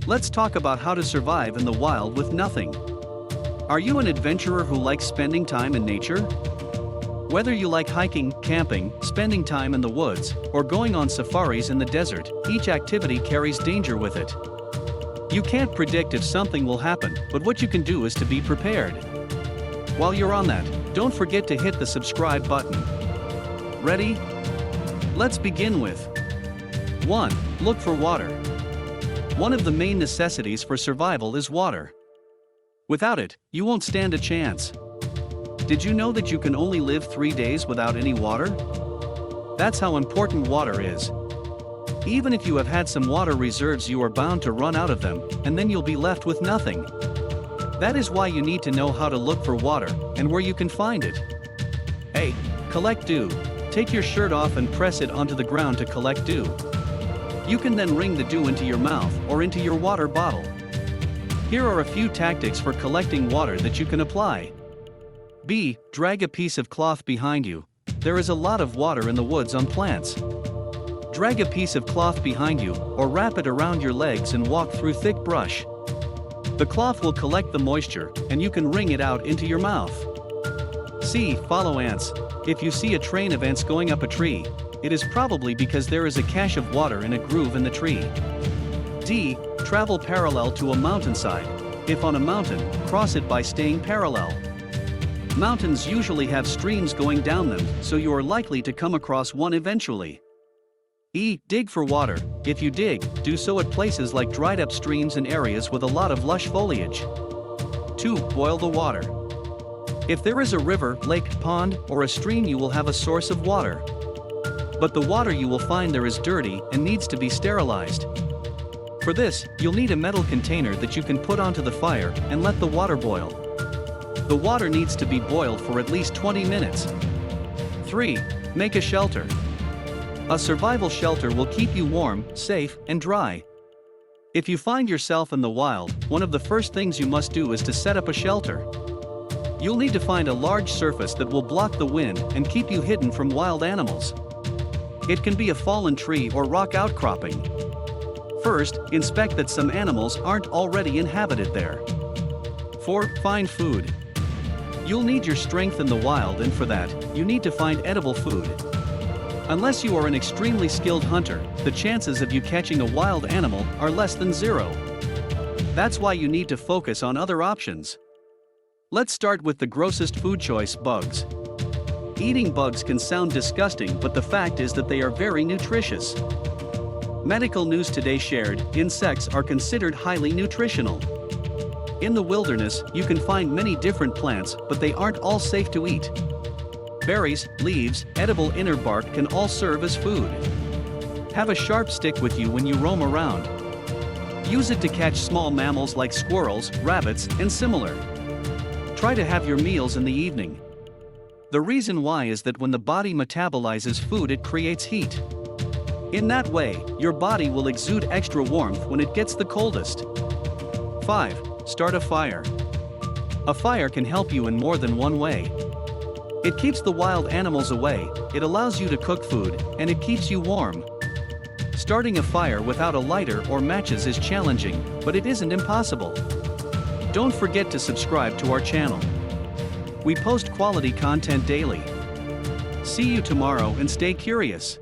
Let's talk about how to survive in the wild with nothing. Are you an adventurer who likes spending time in nature? Whether you like hiking, camping, spending time in the woods, or going on safaris in the desert, each activity carries danger with it. You can't predict if something will happen, but what you can do is to be prepared. While you're on that, don't forget to hit the subscribe button. Ready? Let's begin with 1. Look for water. One of the main necessities for survival is water. Without it, you won't stand a chance. Did you know that you can only live 3 days without any water? That's how important water is. Even if you have had some water reserves, you are bound to run out of them, and then you'll be left with nothing. That is why you need to know how to look for water, and where you can find it. A. Collect dew. Take your shirt off and press it onto the ground to collect dew. You can then wring the dew into your mouth or into your water bottle. Here are a few tactics for collecting water that you can apply. B. Drag a piece of cloth behind you. There is a lot of water in the woods on plants. Drag a piece of cloth behind you, or wrap it around your legs and walk through thick brush. The cloth will collect the moisture, and you can wring it out into your mouth. C. Follow ants. If you see a train of ants going up a tree, it is probably because there is a cache of water in a groove in the tree. D. Travel parallel to a mountainside. If on a mountain, cross it by staying parallel. Mountains usually have streams going down them, so you are likely to come across one eventually. E. Dig for water. If you dig, do so at places like dried up streams and areas with a lot of lush foliage. 2. Boil the water. If there is a river, lake, pond, or a stream, you will have a source of water. But the water you will find there is dirty and needs to be sterilized. For this, you'll need a metal container that you can put onto the fire and let the water boil. The water needs to be boiled for at least 20 minutes. 3. Make a shelter. A survival shelter will keep you warm, safe, and dry. If you find yourself in the wild, one of the first things you must do is to set up a shelter. You'll need to find a large surface that will block the wind and keep you hidden from wild animals. It can be a fallen tree or rock outcropping. First, inspect that some animals aren't already inhabited there. 4. Find food. You'll need your strength in the wild, and for that, you need to find edible food. Unless you are an extremely skilled hunter, the chances of you catching a wild animal are less than 0. That's why you need to focus on other options. Let's start with the grossest food choice: bugs. Eating bugs can sound disgusting, but the fact is that they are very nutritious. Medical News Today shared, insects are considered highly nutritional. In the wilderness, you can find many different plants, but they aren't all safe to eat. Berries, leaves, edible inner bark can all serve as food. Have a sharp stick with you when you roam around. Use it to catch small mammals like squirrels, rabbits, and similar. Try to have your meals in the evening. The reason why is that when the body metabolizes food, it creates heat. In that way, your body will exude extra warmth when it gets the coldest. 5. Start a fire. A fire can help you in more than one way. It keeps the wild animals away, it allows you to cook food, and it keeps you warm. Starting a fire without a lighter or matches is challenging, but it isn't impossible. Don't forget to subscribe to our channel. We post quality content daily. See you tomorrow and stay curious.